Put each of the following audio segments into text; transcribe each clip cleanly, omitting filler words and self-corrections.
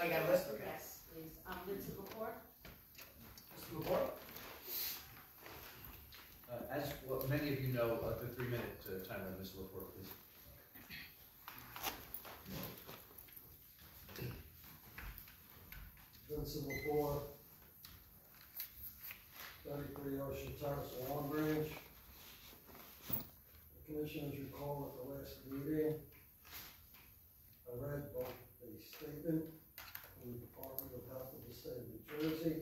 Oh, you got a list? Okay. Yes, please. Lindsay Lepore. Mr. Lepore? As well, many of you know, the 3-minute time limit, Mr. Lepore, please. Vincent Lepore, 33 Ocean Terrace, Long Branch. The commissioners recall at the last meeting, I read both the statement from the Department of Health of the State of New Jersey,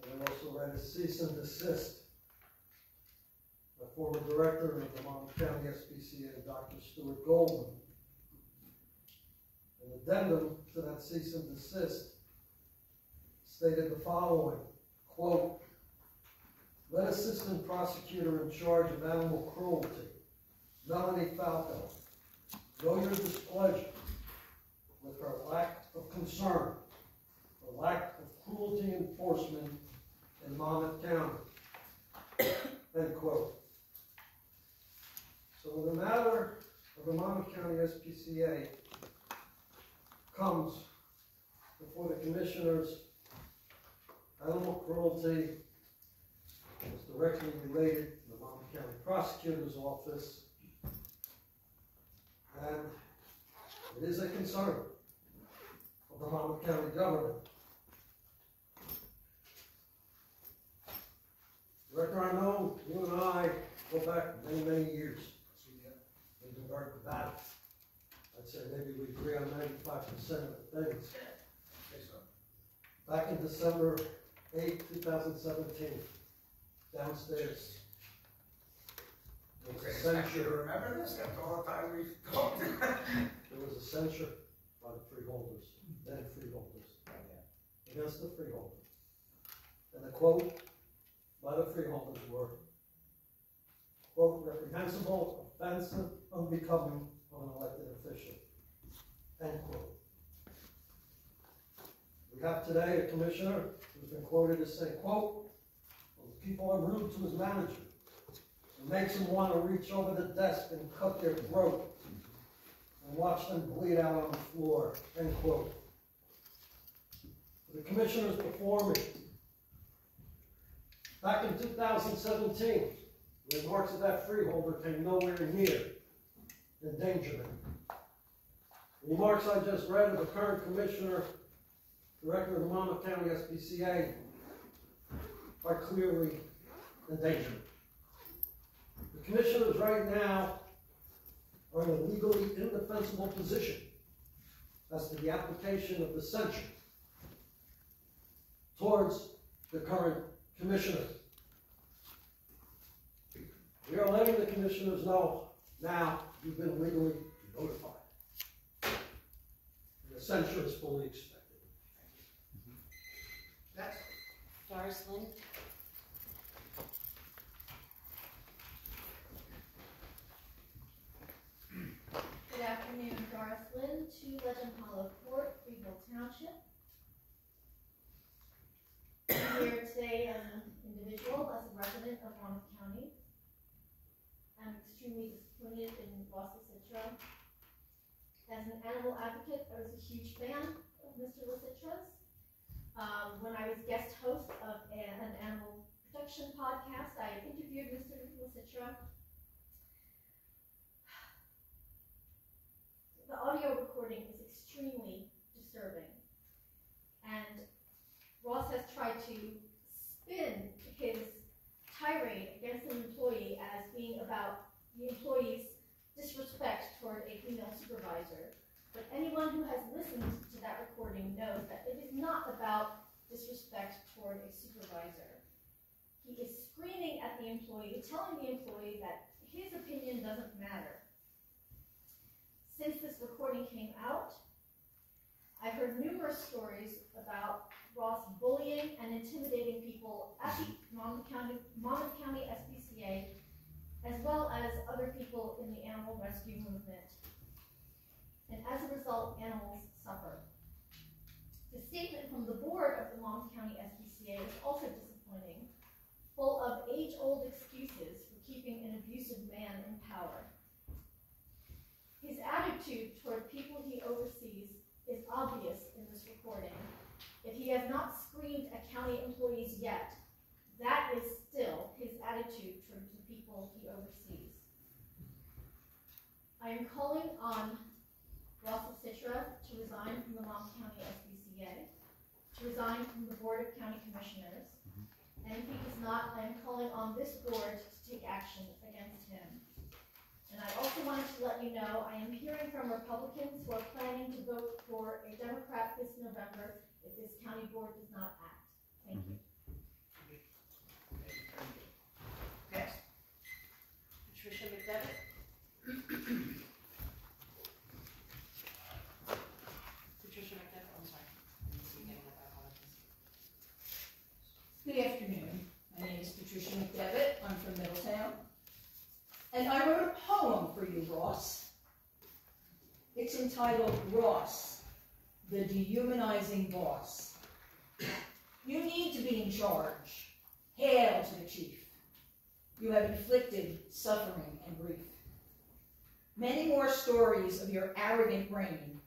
and I also read a cease and desist. The former director of the Monmouth County SPCA, Dr. Stuart Goldman. An addendum to that cease and desist stated the following, quote, "Let Assistant Prosecutor in charge of animal cruelty, Melanie Falco, know your displeasure with her lack of concern for lack of cruelty enforcement in Monmouth County," end quote. So the matter of the Monmouth County SPCA comes before the commissioners. Animal cruelty is directly related to the Monmouth County Prosecutor's Office, and it is a concern of the Monmouth County government. Director, I know you and I go back many, many years. We've been very combative. I'd say maybe we agree on 95% of the things. Back in December 8, 2017, downstairs, there was a censure. Remember this? That's all the time we've talked. There was a censure by the freeholders, then freeholders, against the freeholders. And the quote by the freeholders were, quote, "reprehensible, offensive, unbecoming of an elected official," end quote. We have today a commissioner who's been quoted as saying, quote, "Those people are rude to his manager. It makes him want to reach over the desk and cut their throat and watch them bleed out on the floor," end quote. The commissioners before me, back in 2017, the remarks of that freeholder came nowhere near endangerment. The remarks I just read of the current commissioner, director of the Monmouth County SPCA, are clearly endangerment. The commissioners right now are in a legally indefensible position as to the application of the censure towards the current commissioner. We are letting the commissioners know now you've been legally notified. The censure is fully expected. Next. Doris Lynn. Good afternoon, Doris Lynn, 2 Legend Hollow Court, Freeville Township. I'm here today as an individual, as a resident of Monmouth County. I'm extremely disappointed in Ross Licitra. As an animal advocate, I was a huge fan of Mr. Licitra's. When I was guest host of an animal protection podcast, I interviewed Mr. Licitra. The audio recording is extremely disturbing, and Ross has tried to spin his tirade against an employee as being about the employee's disrespect toward a female supervisor. But anyone who has listened to that recording knows that it is not about disrespect toward a supervisor. He is screaming at the employee, telling the employee that his opinion doesn't matter. Since this recording came out, I've heard numerous stories about Ross bullying and intimidating people at the Monmouth County SPCA, as well as other people in the animal rescue movement. And as a result, animals suffer. The statement from the board of the Monmouth County SPCA is also disappointing, full of age-old excuses for keeping an abusive man in power. His attitude toward people he oversees is obvious in the he has not screamed at county employees yet, that is still his attitude towards the people he oversees. I am calling on Ross of Citra to resign from the Monmouth County SPCA, to resign from the Board of County Commissioners, and if he does not, I am calling on this board to take action against him. And I also wanted to let you know, I am hearing from Republicans who are planning to vote for a Democrat this November if this county board does not act. Thank you. Next. Patricia McDevitt. Patricia McDevitt, I'm sorry. Good afternoon. My name is Patricia McDevitt. I'm from Middletown. And I wrote a poem for you, Ross. It's entitled Ross, the Dehumanizing Boss. You need to be in charge. Hail to the chief. You have inflicted suffering and grief. Many more stories of your arrogant reign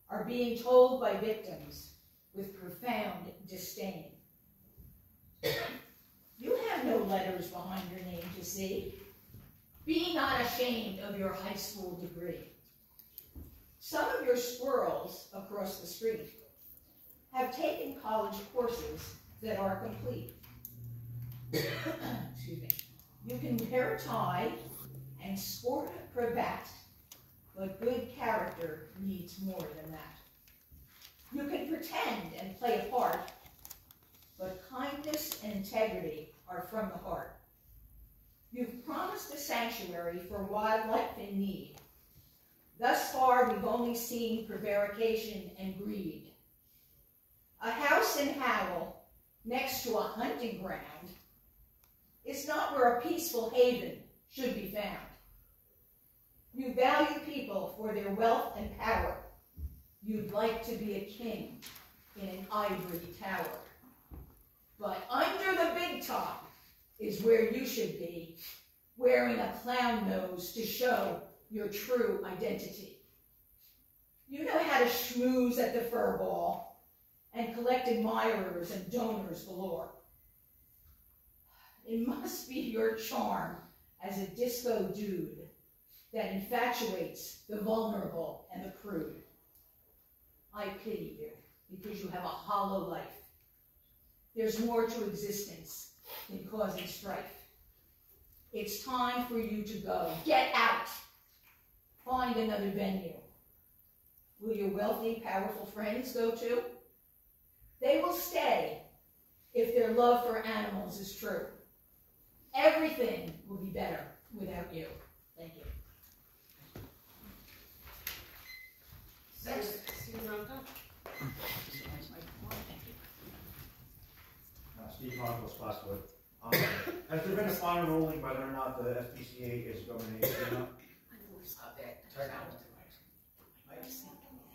are being told by victims with profound disdain. You have no letters behind your name to see. Be not ashamed of your high school degree. Some of your squirrels across the street have taken college courses that are complete. Excuse me. You can wear a tie and sport a cravat, but good character needs more than that. You can pretend and play a part, but kindness and integrity are from the heart. You've promised a sanctuary for wildlife in need. Thus far, we've only seen prevarication and greed. A house in Howell, next to a hunting ground, is not where a peaceful haven should be found. You value people for their wealth and power. You'd like to be a king in an ivory tower. But under the big top is where you should be, wearing a clown nose to show your true identity. You know how to schmooze at the fur ball and collect admirers and donors galore. It must be your charm as a disco dude that infatuates the vulnerable and the crude. I pity you because you have a hollow life. There's more to existence than causing strife. It's time for you to go. Get out. Find another venue. Will your wealthy, powerful friends go too? They will stay if their love for animals is true. Everything will be better without you. Thank you. Next. Steve Ronco. Steve Ronco, Spotswood. Has there been a final ruling whether or not the SPCA is government agency or not?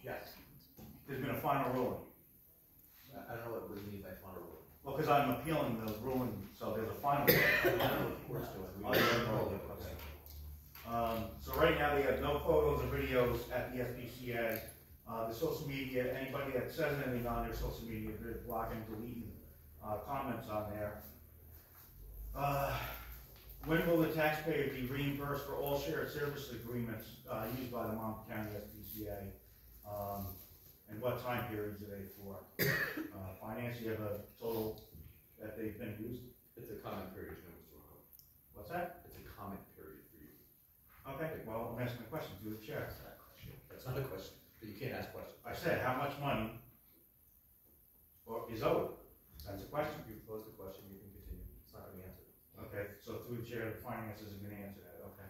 Yes. There's been a final ruling. I don't know what you mean by final ruling. Well, because I'm appealing the ruling, so there's a final ruling. Of course, do it. So right now they have no photos or videos at the SPCA. The social media, anybody that says anything on their social media, they're blocking, deleting comments on there. When will the taxpayer be reimbursed for all shared service agreements used by the Monmouth County SPCA? And what time periods are they for? Finance, you have a total that they've been used? It's a comment period, Mr. Rocco. What's that? It's a comment period for you. Okay, well, I'm asking a question to the chair. That's not a question. That's not a question. But you can't ask questions. I said, how much money is owed? That's a question. You posed the question, you can continue. It's not going to be answered. Okay, so through the chair, the finances are going to answer that, okay.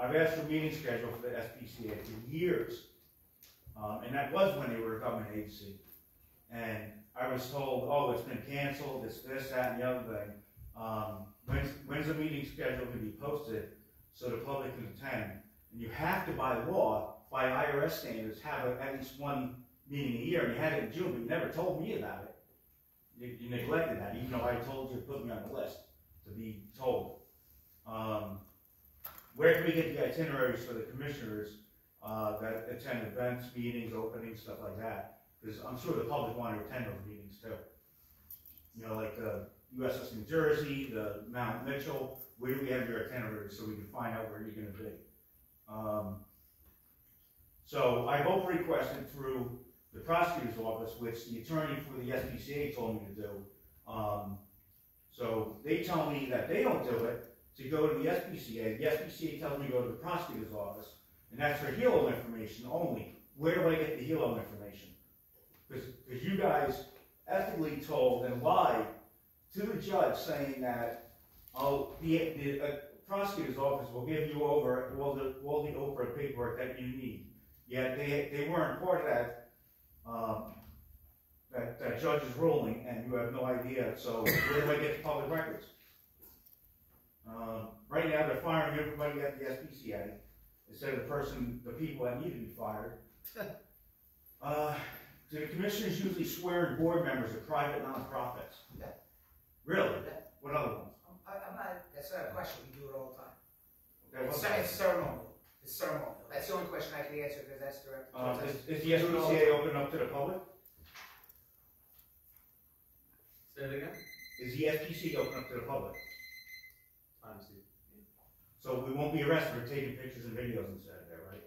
I've asked for a meeting schedule for the SPCA for years, and that was when they were a government agency. And I was told, oh, it's been canceled, it's this, that, and the other thing. When's the meeting schedule going to be posted so the public can attend? And you have to, by law, by IRS standards, have at least one meeting a year, and you had it in June, but you never told me about it. You neglected that, even though I told you to put me on the list to be told. Where can we get the itineraries for the commissioners that attend events, meetings, openings, stuff like that? because I'm sure the public want to attend those meetings too. You know, like the USS New Jersey, the Mount Mitchell, where do we have your itinerary so we can find out where you're gonna be? So I both requested through the prosecutor's office, which the attorney for the SPCA told me to do. So they tell me that they don't do it, to go to the SPCA. The SPCA tells me to go to the prosecutor's office, and that's for HELO information only. Where do I get the HELO information? Because you guys ethically told and lied to the judge saying that, oh, the prosecutor's office will give you over all the Oprah paperwork that you need. Yet they weren't part of that judge's ruling, and you have no idea. So where do I get the public records? Right now they're firing everybody at the SPCA instead of the people that need to be fired. The commissioners usually swear in board members of private nonprofits. Yeah. Really? Yeah. What other ones? I'm not, that's not a question, we do it all the time. Okay, It's what's ceremonial, it's ceremonial, that's the only question I can answer, because that's direct. Is the SPCA open up to the public? Say it again? Is the SPCA open up to the public? Times the. So we won't be arrested for taking pictures and videos instead of there, right?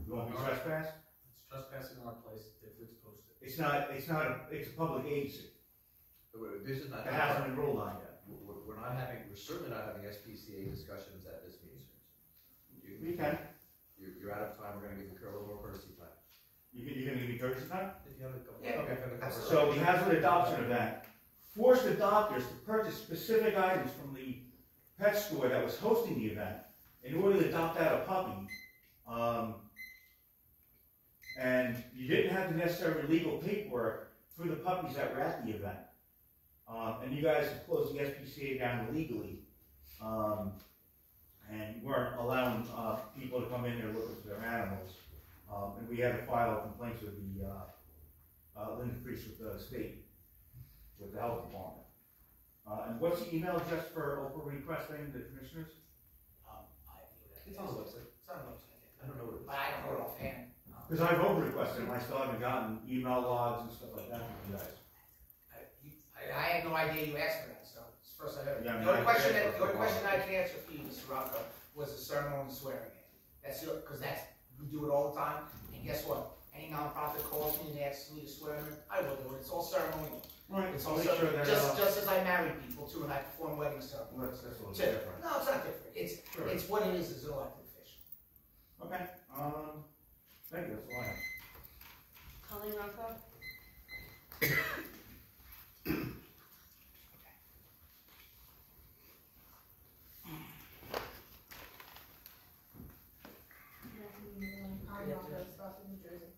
We won't be trespassed? It's trespassing on our place if it's posted. It's a public agency. This is not. It hasn't been ruled on yet. We're certainly not having SPCA discussions at this meeting. We can. You're out of time, we're gonna give you a little more courtesy time. You're gonna give me courtesy time? If you have a couple. Yeah, Okay. absolutely. So the hazard adoption event forced adopters to purchase specific items from the pet store that was hosting the event in order to adopt out a puppy. And you didn't have the necessary legal paperwork for the puppies that were at the event. And you guys have closed the SPCA down illegally. And you weren't allowing people to come in there looking for their animals. And we had to file complaints with the Linda Priest with the state, with the health department. And what's the email address for Oprah requesting the commissioners? It's on the website. It's on the website, I don't know what it is. but I don't know it offhand. Because I've over requested them, I still haven't gotten email logs and stuff like that from you guys. I had no idea you asked for that, so it's the first I heard. Yeah, I mean, The only I question asked for it. I can answer for you, Mr. Rocco, was the ceremony swearing in. That's your, because we do it all the time, and guess what? Any nonprofit calls me and asks me to swear in, I will do it, it's all ceremonial. Right, It's I'll all make sure that, just as I marry people too, and I perform wedding ceremonies. that's a little It's bit different. No, it's not different, Sure. it's what it is as an elected official. Okay, thank you, that's all I have. Colleen Rocco? New Jersey.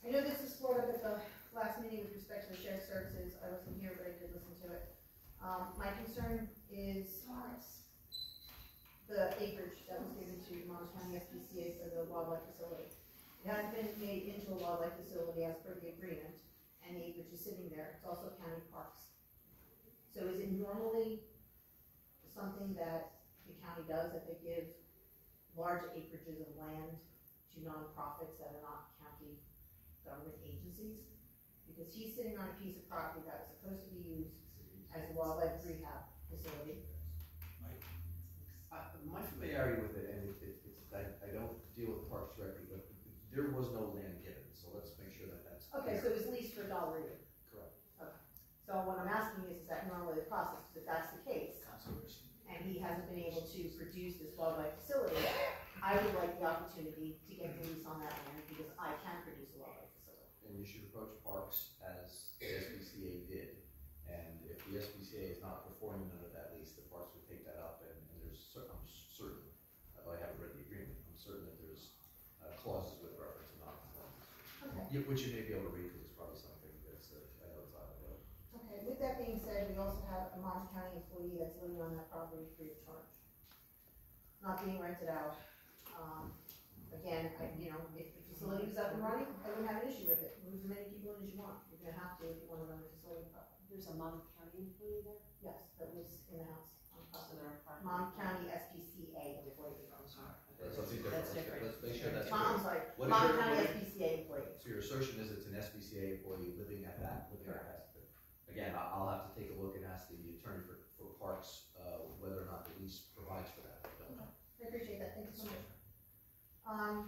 I know this was brought up at the last meeting with respect to the shared services. I wasn't here, but I did listen to it. My concern is the acreage that was given to Monmouth County SPCA for the wildlife facility. It hasn't been made into a wildlife facility as per the agreement, and the acreage is sitting there. It's also county parks. So is it normally something that the county does, that they give large acreages of land to nonprofits that are not county government agencies? Because he's sitting on a piece of property that was supposed to be used as a wildlife rehab facility. My familiarity with it, and I don't deal with the parks directly, but there was no land given, so let's make sure that that's. Okay, so it was leased for $1 a year. Correct. Okay. So what I'm asking is that normally the process, if that's the case, and he hasn't been able to produce this wildlife facility, I would like the opportunity to get the lease on that land, because I can produce a wildlife facility. And you should approach parks as the SPCA did, and if the SPCA is not performing under that lease, the parks would take that up, and I'm certain, although I haven't read the agreement, I'm certain that there's clauses with reference to non-performance. Okay. Which you may be able to read, because it's probably something that's, I know it's out of the. Okay, with that being said, we also have a Monmouth County employee that's living on that property free of charge. Not being rented out. Again, if the facility was up and running, I wouldn't have an issue with it. Move as many people in as you want. You're gonna have to if you wanna run the facility properly. There's a Monmouth County employee there? Yes, that lives in the house. So they're a part. Monmouth County SPCA employee. That's something different. That's different. Let's make sure that's. I'm sorry, What is Monmouth your County employee? SPCA employee. So your assertion is it's an SPCA employee living at that. Again, I'll have to take a look and ask the attorney for Parks, whether or not the lease provides for that. I appreciate that, thank you so much.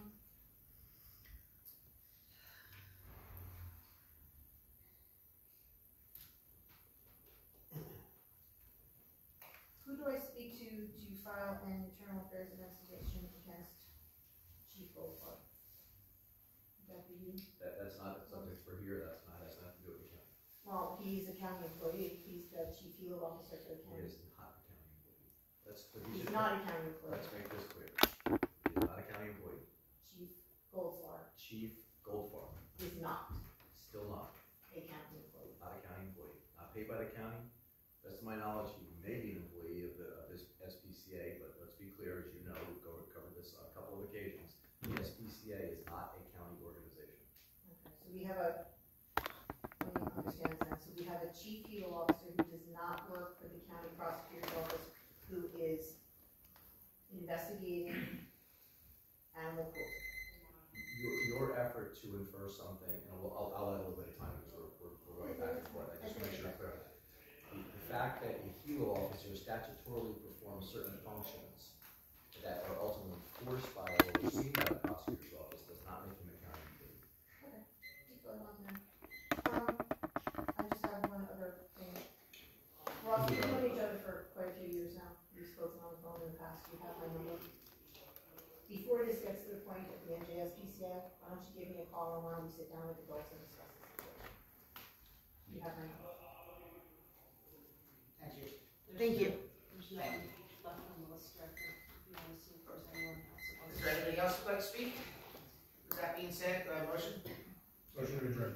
Who do I speak to file an internal affairs investigation against Chief Goldfarb? Would that be you? That's not a subject for here, has nothing to do with the county. Well, he's a county employee, he's the chief legal officer for the He county. is not a county employee. He's not a county employee. Let's make this clear. He is not a county employee. Chief Goldfarb Chief Goldfarb, is not still not a county employee. a county employee. Not paid by the county. Best of my knowledge, he may be an employee of this SPCA, but let's be clear, as you know, we've covered this on a couple of occasions. The SPCA is not a county organization. Okay, so we have a, let me understand this now, so we have a chief legal officer who does not work for the county prosecutor's office, who is investigating animal cruelty. Your effort to infer something, and I'll add a little bit of time because we're going back and forth. I just want to make sure I'm clear on that. The fact that a HELO officer statutorily performs certain functions that are ultimately enforced by or overseen by the prosecutor's office does not make him a county employee. Okay, just what I want to know. I just have one other thing. Ross, we've known each other for quite a few years now. We've spoken on the phone in the past. You have my number. Before this gets to the point of the NJSPCA, why don't you give me a call and why don't we sit down with adults and discuss this situation? You have my number. Thank you. Thank you. There's nothing left on the list, Director, if you want to see if there's anyone else. Is there anybody else who'd like to speak? With that being said, do I have a motion? Motion to adjourn.